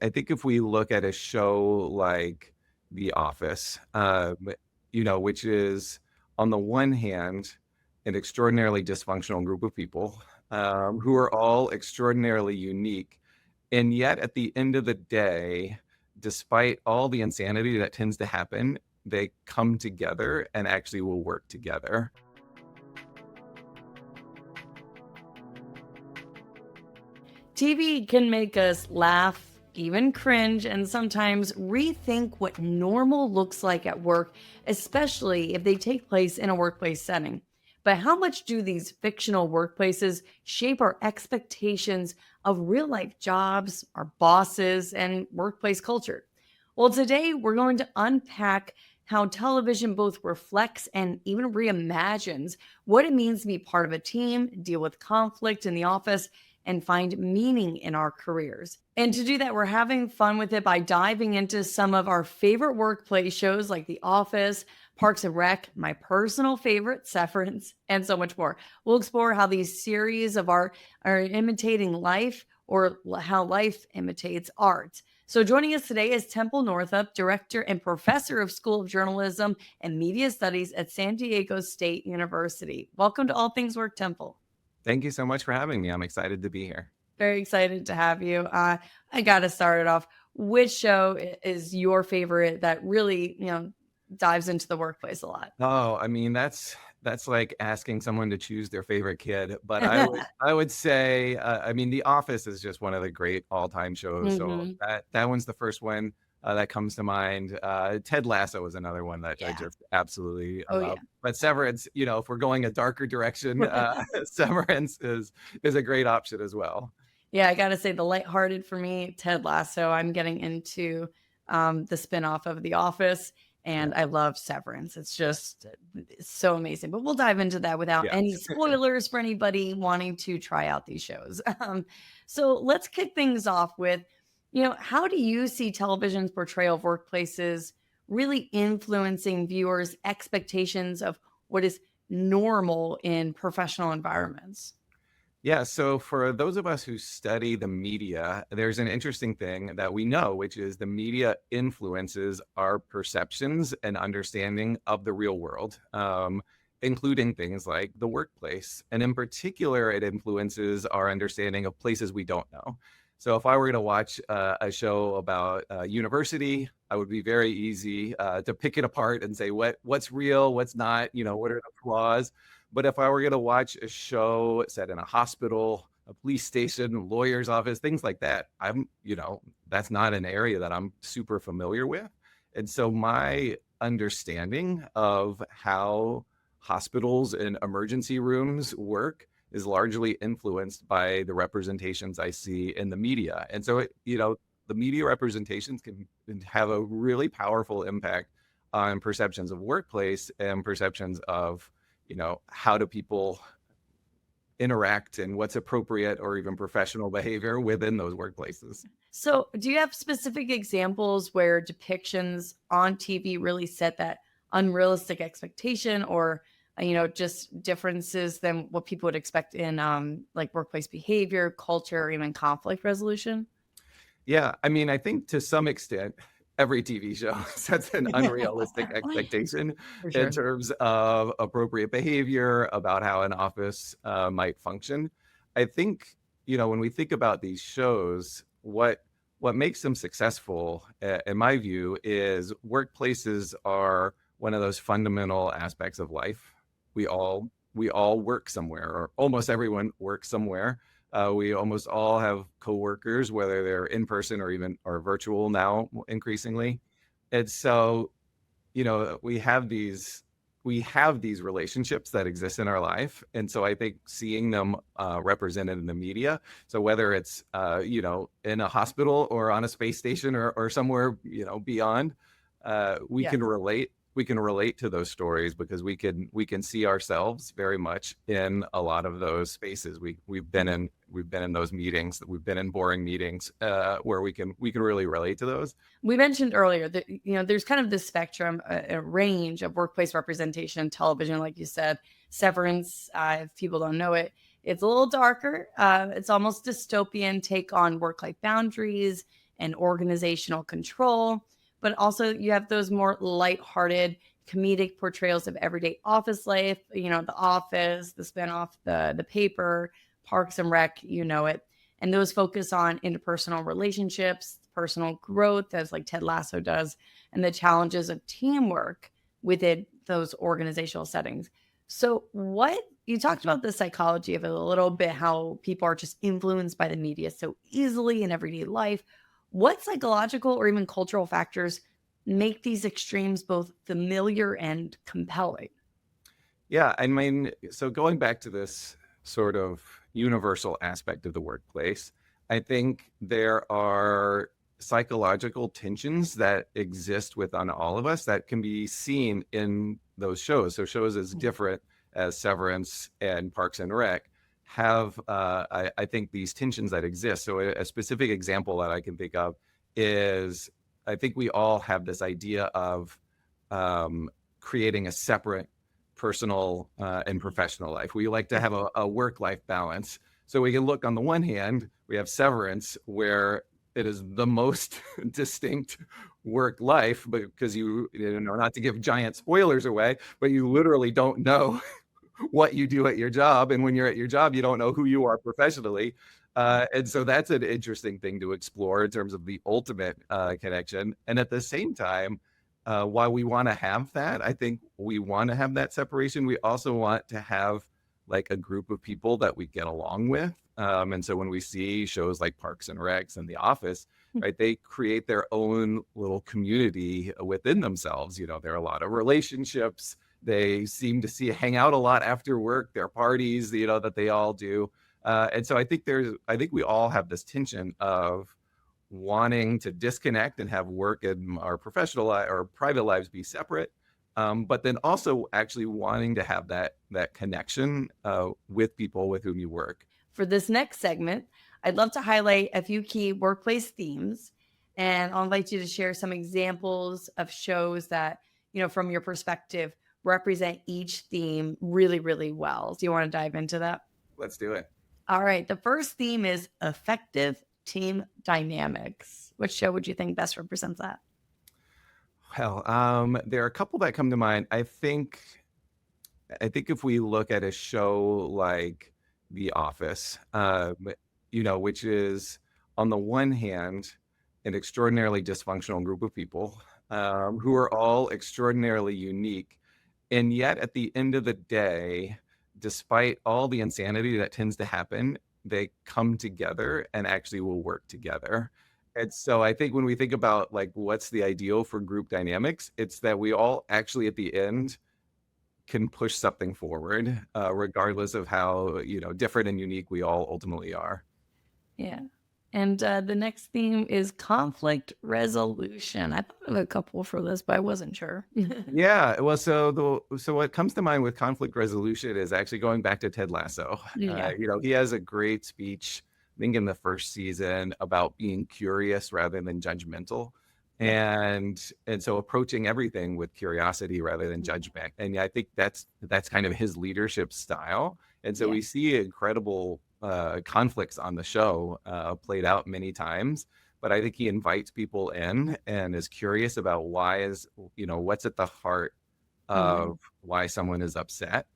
I think if we look at a show like The Office, which is on the one hand, an extraordinarily dysfunctional group of people who are all extraordinarily unique. And yet at the end of the day, despite all the insanity that tends to happen, they come together and actually will work together. TV can make us laugh, even cringe, and sometimes rethink what normal looks like at work, especially if they take place in a workplace setting. But how much do these fictional workplaces shape our expectations of real life jobs, our bosses, and workplace culture? Well, today we're going to unpack how television both reflects and even reimagines what it means to be part of a team, deal with conflict in the office, and find meaning in our careers. And to do that, we're having fun with it by diving into some of our favorite workplace shows like The Office, Parks and Rec, my personal favorite, Severance, and so much more. We'll explore how these series of art are imitating life or how life imitates art. So, joining us today is Temple Northup, Director and Professor of School of Journalism and Media Studies at San Diego State University. Welcome to All Things Work, Temple. Thank you so much for having me. I'm excited to be here. Very excited to have you. I got to start it off. Which show is your favorite that really, dives into the workplace a lot? Oh, I mean, that's like asking someone to choose their favorite kid, but I would say, I mean, The Office is just one of the great all-time shows, so Hmm. that one's the first one that comes to mind. Ted Lasso is another one that I Yeah. just absolutely Oh, love. yeah. But Severance, if we're going a darker direction, Severance is a great option as well. Yeah, I gotta say the lighthearted for me, Ted Lasso. I'm getting into the spinoff of The Office, Yeah. and I love Severance. It's so amazing. But we'll dive into that without Yeah. any spoilers for anybody wanting to try out these shows. So let's kick things off with, how do you see television's portrayal of workplaces really influencing viewers' expectations of what is normal in professional environments? Yeah, so for those of us who study the media, there's an interesting thing that we know, which is the media influences our perceptions and understanding of the real world, including things like the workplace. And in particular, it influences our understanding of places we don't know. So if I were going to watch a show about university, I would be very easy to pick it apart and say what's real, what's not, what are the flaws. But if I were going to watch a show set in a hospital, a police station, a lawyer's office, things like that, that's not an area that I'm super familiar with. And so my understanding of how hospitals and emergency rooms work is largely influenced by the representations I see in the media. And so, the media representations can have a really powerful impact on perceptions of workplace and perceptions of how do people interact and what's appropriate or even professional behavior within those workplaces. So, do you have specific examples where depictions on TV really set that unrealistic expectation or, just differences than what people would expect in like workplace behavior, culture, or even conflict resolution? Yeah, I mean, I think to some extent, every TV show sets an unrealistic expectation For in sure. terms of appropriate behavior, about how an office might function. I think, when we think about these shows, what makes them successful, in my view, is workplaces are one of those fundamental aspects of life. We all work somewhere, or almost everyone works somewhere. We almost all have coworkers, whether they're in person or even or virtual now increasingly. And so, we have these relationships that exist in our life. And so I think seeing them represented in the media. So whether it's in a hospital or on a space station or somewhere, beyond, we Yeah. can relate. We can relate to those stories because we can see ourselves very much in a lot of those spaces. We've been in those meetings. We've been in boring meetings where we can really relate to those. We mentioned earlier that there's kind of this spectrum, a range of workplace representation in television, like you said. Severance, if people don't know it, it's a little darker. It's almost dystopian take on work-life boundaries and organizational control. But also, you have those more lighthearted, comedic portrayals of everyday office life. The Office, the spinoff, the Paper, Parks and Rec. It, and those focus on interpersonal relationships, personal growth, as like Ted Lasso does, and the challenges of teamwork within those organizational settings. So, what you talked about the psychology of it a little bit, how people are just influenced by the media so easily in everyday life. What psychological or even cultural factors make these extremes both familiar and compelling? Yeah, I mean, so going back to this sort of universal aspect of the workplace, I think there are psychological tensions that exist within all of us that can be seen in those shows. So shows as different as Severance and Parks and Rec have, I think, these tensions that exist. So a specific example that I can think of is I think we all have this idea of creating a separate personal and professional life. We like to have a work-life balance. So we can look on the one hand, we have Severance, where it is the most distinct work life, because not to give giant spoilers away, but you literally don't know what you do at your job. And when you're at your job, you don't know who you are professionally. And so that's an interesting thing to explore in terms of the ultimate connection. And at the same time, while we want to have that, I think we want to have that separation. We also want to have like a group of people that we get along with. And so when we see shows like Parks and Recs and The Office, right, they create their own little community within themselves. There are a lot of relationships. They seem to hang out a lot after work, their parties, that they all do. And so I think we all have this tension of wanting to disconnect and have work and our professional or private lives be separate, but then also actually wanting to have that connection with people with whom you work. For this next segment, I'd love to highlight a few key workplace themes, and I'll invite you to share some examples of shows that, from your perspective, represent each theme really, really well. Do you want to dive into that? Let's do it. All right. The first theme is effective team dynamics. Which show would you think best represents that? Well, there are a couple that come to mind. I think if we look at a show like The Office, which is on the one hand an extraordinarily dysfunctional group of people who are all extraordinarily unique, and yet at the end of the day, despite all the insanity that tends to happen, they come together and actually will work together. And so I think when we think about like what's the ideal for group dynamics, it's that we all actually at the end can push something forward, regardless of how different and unique we all ultimately are. Yeah. And the next theme is conflict resolution. I thought of a couple for this, but I wasn't sure. Yeah. Well, so what comes to mind with conflict resolution is actually going back to Ted Lasso. Yeah. He has a great speech, I think in the first season, about being curious rather than judgmental. And so approaching everything with curiosity rather than judgment. And I think that's kind of his leadership style. And so we see incredible conflicts on the show played out many times. But I think he invites people in and is curious about what's at the heart of why someone is upset.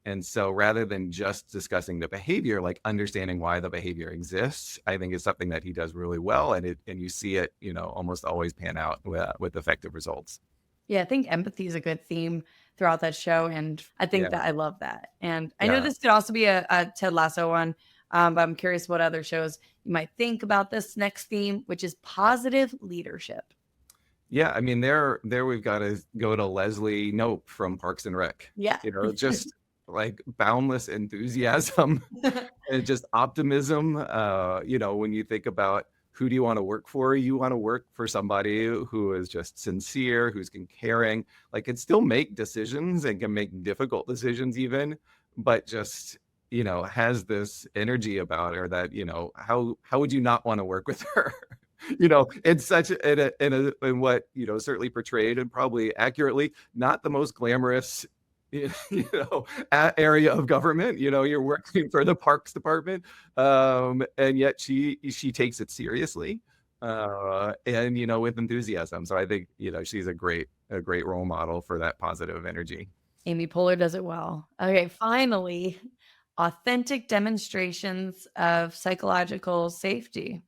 And so rather than just discussing the behavior, like understanding why the behavior exists, I think is something that he does really well. And you see it, almost always pan out with effective results. Yeah, I think empathy is a good theme throughout that show. And I think that I love that. And I know this could also be a Ted Lasso one, but I'm curious what other shows you might think about this next theme, which is positive leadership. Yeah, I mean, there we've got to go to Leslie Knope from Parks and Rec. Yeah. Just like boundless enthusiasm and just optimism. When you think about who do you want to work for, you want to work for somebody who is just sincere, who's caring, like can still make decisions and can make difficult decisions even, but just has this energy about her that how would you not want to work with her? In such in what certainly portrayed and probably accurately not the most glamorous area of government. You're working for the Parks Department, and yet she takes it seriously, and with enthusiasm. So I think she's a great role model for that positive energy. Amy Poehler does it well. Okay, finally, authentic demonstrations of psychological safety.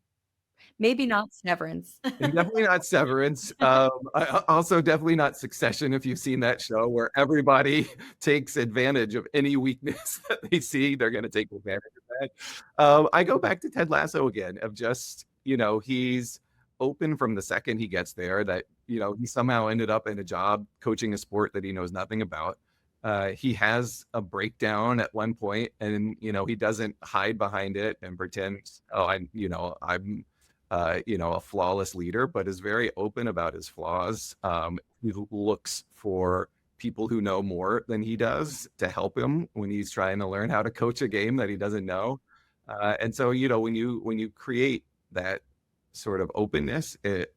Maybe not Severance. And definitely not Severance. Also definitely not Succession. If you've seen that show, where everybody takes advantage of any weakness that they see, they're going to take advantage of that. I go back to Ted Lasso again. Of just he's open from the second he gets there. That he somehow ended up in a job coaching a sport that he knows nothing about. He has a breakdown at one point, and he doesn't hide behind it and pretend, oh, I'm a flawless leader, but is very open about his flaws. He looks for people who know more than he does to help him when he's trying to learn how to coach a game that he doesn't know. And so, when you create that sort of openness, it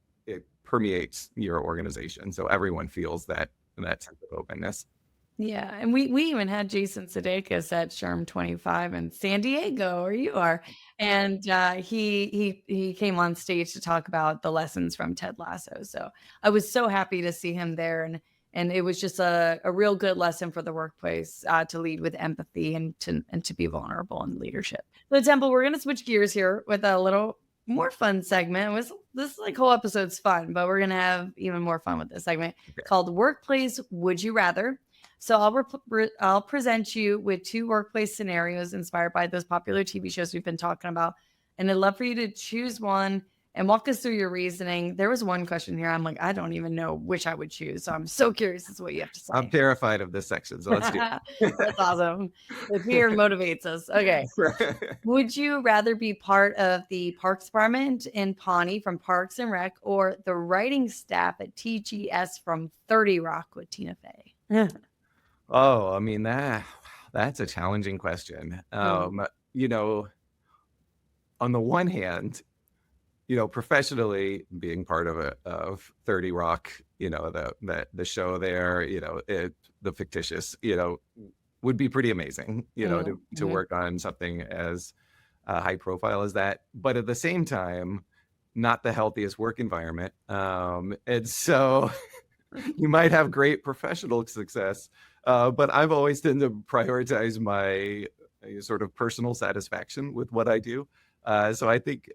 permeates your organization, so everyone feels that sense of openness. Yeah, and we even had Jason Sudeikis at SHRM 25 in San Diego, where you are, and he came on stage to talk about the lessons from Ted Lasso. So I was so happy to see him there, and it was just a real good lesson for the workplace to lead with empathy and to be vulnerable in leadership. So Temple, we're gonna switch gears here with a little more fun segment. This like whole episode's fun, but we're gonna have even more fun with this segment called Workplace Would You Rather. So I'll present you with two workplace scenarios inspired by those popular TV shows we've been talking about, and I'd love for you to choose one and walk us through your reasoning. There was one question here. I'm like, I don't even know which I would choose, so I'm so curious as to what you have to say. I'm terrified of this section, so let's do it. That's awesome. The fear motivates us. Okay. Would you rather be part of the Parks Department in Pawnee from Parks and Rec, or the writing staff at TGS from 30 Rock with Tina Fey? Oh, I mean that's a challenging question. On the one hand, professionally being part of 30 Rock, the show there, the fictitious, would be pretty amazing, to work on something as high profile as that. But at the same time, not the healthiest work environment. And so you might have great professional success, but I've always tended to prioritize my sort of personal satisfaction with what I do. So I think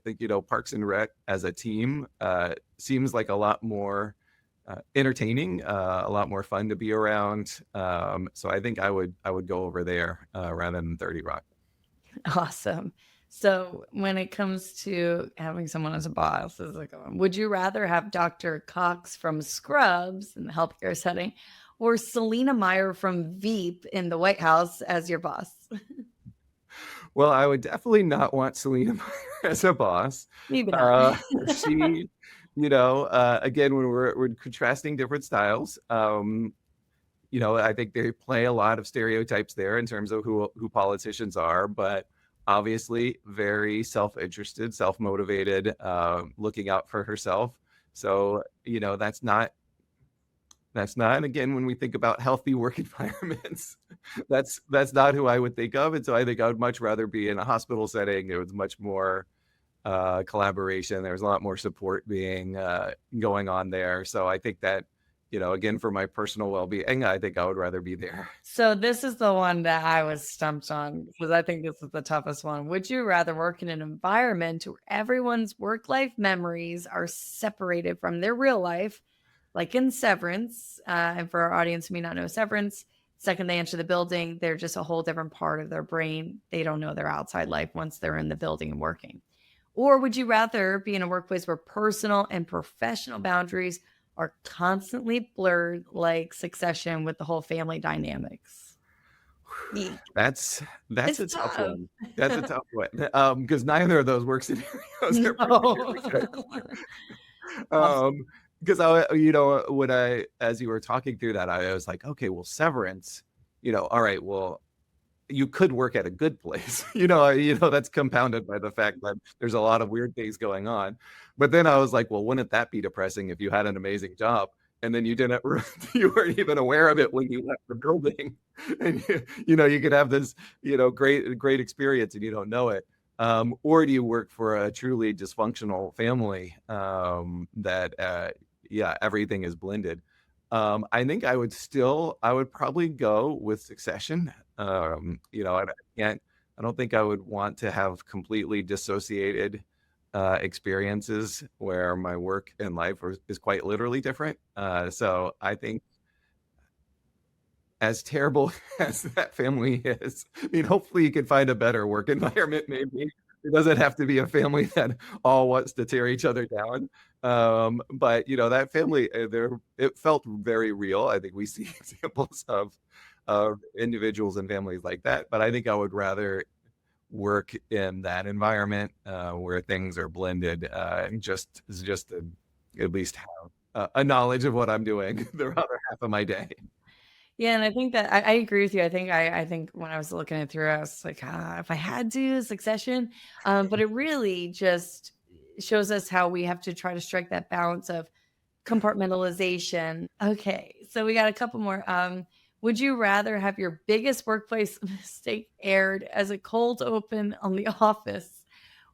Parks and Rec as a team seems like a lot more entertaining, a lot more fun to be around. So I think I would go over there rather than 30 Rock. Awesome. So when it comes to having someone as a boss, would you rather have Dr. Cox from Scrubs in the healthcare setting, or Selena Meyer from Veep in the White House as your boss? Well, I would definitely not want Selena Meyer as a boss. Maybe not. She, again, when we're contrasting different styles, I think they play a lot of stereotypes there in terms of who politicians are, but obviously very self-interested, self-motivated, looking out for herself. So, that's not, again, when we think about healthy work environments, that's not who I would think of. And so I think I would much rather be in a hospital setting. There was much more collaboration. There was a lot more support being going on there. So I think that, again, for my personal well-being, I think I would rather be there. So this is the one that I was stumped on, because I think this is the toughest one. Would you rather work in an environment where everyone's work-life memories are separated from their real life, like in Severance? And for our audience who may not know Severance, second they enter the building, they're just a whole different part of their brain. They don't know their outside life once they're in the building and working. Or would you rather be in a workplace where personal and professional boundaries are constantly blurred, like Succession, with the whole family dynamics? That's It's a tough tough. one. That's a tough one. Because neither of those work scenarios are No. particularly good. Awesome. Because as you were talking through that, I was like, okay, well, Severance, all right, well, you could work at a good place, that's compounded by the fact that there's a lot of weird things going on. But then I was like, well, wouldn't that be depressing if you had an amazing job and then you weren't even aware of it when you left the building, and you could have this, great experience and you don't know it. Or do you work for a truly dysfunctional family that, yeah, everything is blended? I think I would probably go with Succession. I can't, I don't think I would want to have completely dissociated experiences where my work and life is quite literally different. So I think as terrible as that family is, I mean, hopefully you can find a better work environment. Maybe it doesn't have to be a family that all wants to tear each other down. But that family, it felt very real. I think we see examples of individuals and families like that. But I think I would rather work in that environment where things are blended, and just to at least have a knowledge of what I'm doing the other half of my day. Yeah, and I think that I agree with you. I think when I was looking it through, I was like, if I had to, Succession. But it really just shows us how we have to try to strike that balance of compartmentalization. Okay, so we got a couple more. Would you rather have your biggest workplace mistake aired as a cold open on The Office,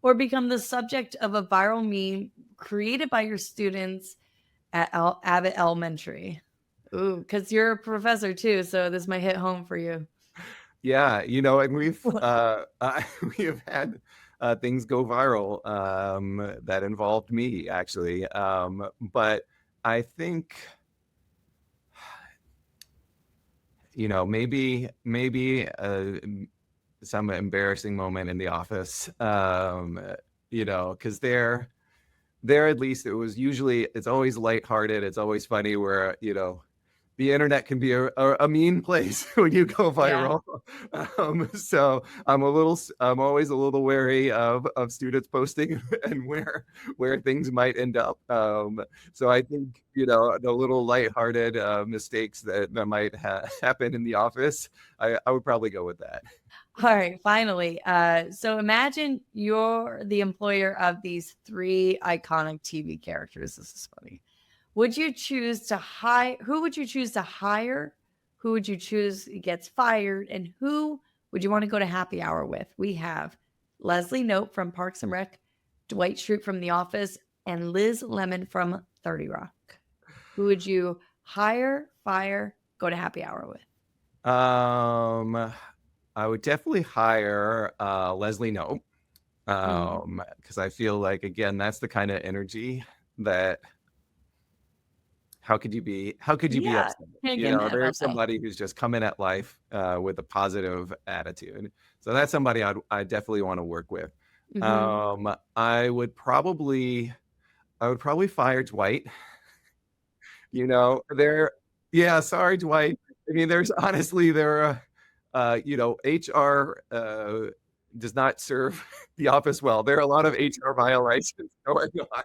or become the subject of a viral meme created by your students at Abbott Elementary? Ooh, because you're a professor too, so this might hit home for you. Yeah, and we have had things go viral that involved me actually. But I think, maybe some embarrassing moment in the office. Because there at least it's always lighthearted, it's always funny where the internet can be a mean place when you go Yeah. viral. So I'm always a little wary of students posting and where things might end up. So I think the little lighthearted mistakes that might happen in the office, I would probably go with that. All right, finally. So imagine you're the employer of these three iconic TV characters. This is funny. Would you choose to hire? Who would you choose to hire? Who would you choose gets fired? And who would you want to go to happy hour with? We have Leslie Nope from Parks and Rec, Dwight Schrute from The Office, and Liz Lemon from 30 Rock. Who would you hire, fire, go to happy hour with? Um, I would definitely hire Leslie No, Mm. because I feel like, again, that's the kind of energy that how could you be Yeah, upset? can't get mad about There's that. somebody who's just coming at life with a positive attitude. So that's somebody I definitely want to work with. Mhm. Um, I would probably I would probably fire Dwight. There, yeah, sorry, Dwight. I mean, there's honestly HR does not serve the office well. There are a lot of HR violations going on.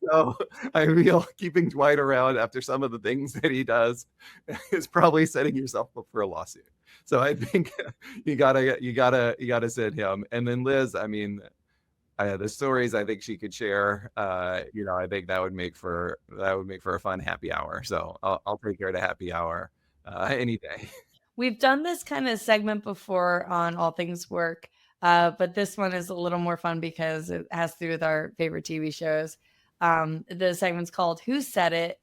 So I feel keeping Dwight around after some of the things that he does is probably setting yourself up for a lawsuit. So I think you gotta send him. And then Liz, I mean, the stories I think she could share, I think that would make for a fun happy hour. So I'll take her to happy hour any day. We've done this kind of segment before on All Things Work, but this one is a little more fun because it has to do with our favorite TV shows. The segment's called Who Said It?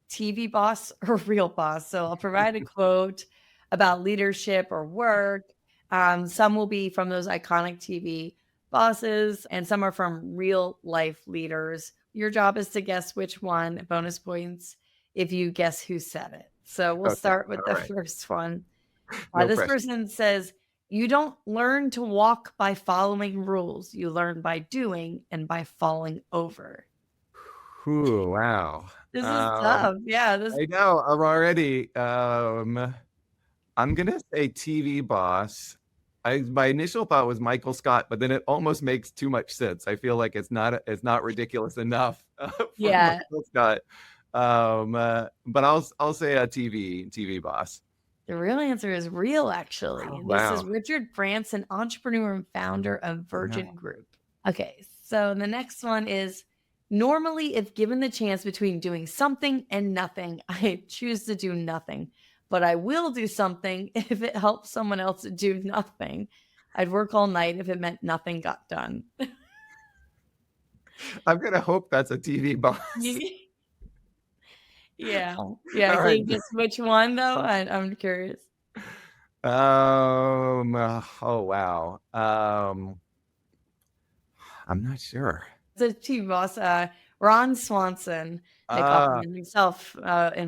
TV boss or real boss. So I'll provide a quote about leadership or work. Some will be from those iconic TV bosses, and some are from real life leaders. Your job is to guess which one, bonus points if you guess who said it. So we'll Okay, start with all the right, first one. no This pressure. person says, you don't learn to walk by following rules. You learn by doing and by falling over. Ooh, wow. This is Um, tough. Yeah, this I know I'm already. I'm gonna say TV boss. My initial thought was Michael Scott, but then it almost makes too much sense. I feel like it's not ridiculous enough for yeah, Michael Scott. But I'll say a TV boss. the real answer is real, Oh, actually. This is wow. Richard Branson, entrepreneur and founder of Yeah. Virgin Group. Okay, so the next one is normally, if given the chance between doing something and nothing, I choose to do nothing, but I will do something if it helps someone else do nothing. I'd work all night if it meant nothing got done. I'm gonna hope that's a TV boss. Yeah. Yeah. All Can right. you guess which one though? I'm curious. Oh wow. I'm not sure. The TV boss, Ron Swanson. They call Uh, him himself in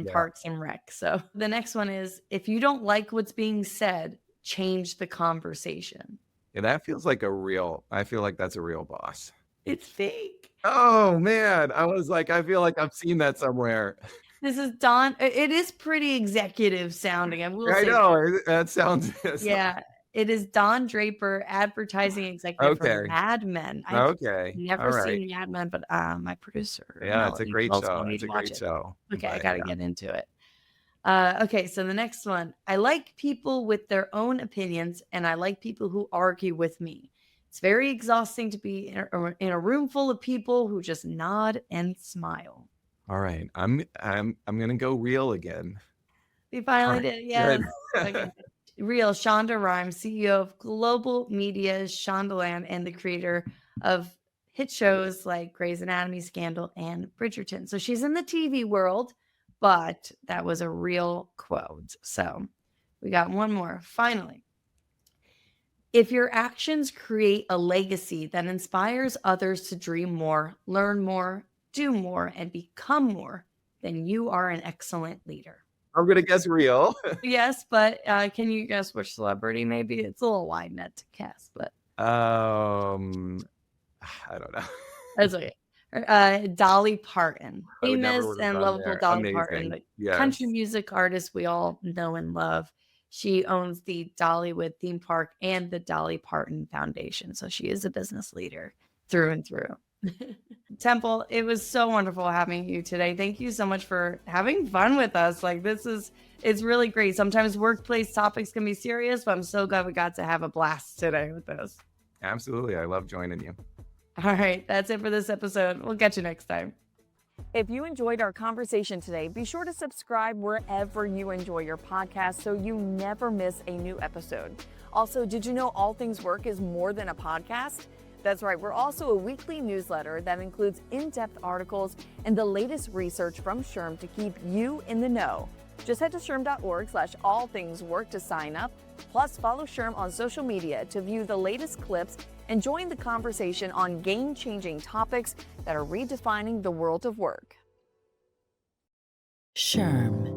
yeah. Parks and Rec. So the next one is if you don't like what's being said, change the conversation. Yeah, I feel like that's a real boss. It's fake. Oh man, I was like, I feel like I've seen that somewhere. This is Don. It is pretty executive sounding. I will I say that. know that sounds. Yeah, it is Don Draper, advertising executive from Okay. Mad Men. I've Okay. never All right. seen Mad Men, but my producer Yeah, it's a Melanie great Wells show. told me It's to a watch great it. show. Okay, I But got to yeah. get into it. Okay, so the next one. I like people with their own opinions, and I like people who argue with me. It's very exhausting to be in a room full of people who just nod and smile. All right. I'm gonna go real again. We All finally right. did, Good. yes. Okay. Real Shonda Rhimes, CEO of Global Media Shondaland and the creator of hit shows like Grey's Anatomy, Scandal, and Bridgerton. So she's in the TV world, but that was a real quote. So we got one more. Finally, if your actions create a legacy that inspires others to dream more, learn more, do more, and become more, then you are an excellent leader. I'm gonna guess real. Yes, but can you guess which celebrity? Maybe it's a little wide net to cast, but Um, I don't know. that's okay. Dolly Parton, I would never famous would have and gone lovable there. Dolly Parton, Amazing. the country Yes. music artist we all know and love. She owns the Dollywood theme park and the Dolly Parton Foundation, so she is a business leader through and through. Temple, it was so wonderful having you today. Thank you so much for having fun with us. Like it's really great. Sometimes workplace topics can be serious, but I'm so glad we got to have a blast today with this. Absolutely. I love joining you. All right, that's it for this episode. We'll catch you next time. If you enjoyed our conversation today, be sure to subscribe wherever you enjoy your podcast so you never miss a new episode. Also, did you know All Things Work is more than a podcast? That's right, we're also a weekly newsletter that includes in-depth articles and the latest research from SHRM to keep you in the know. Just head to shrm.org/allthingswork to sign up. Plus, follow SHRM on social media to view the latest clips and join the conversation on game-changing topics that are redefining the world of work. SHRM.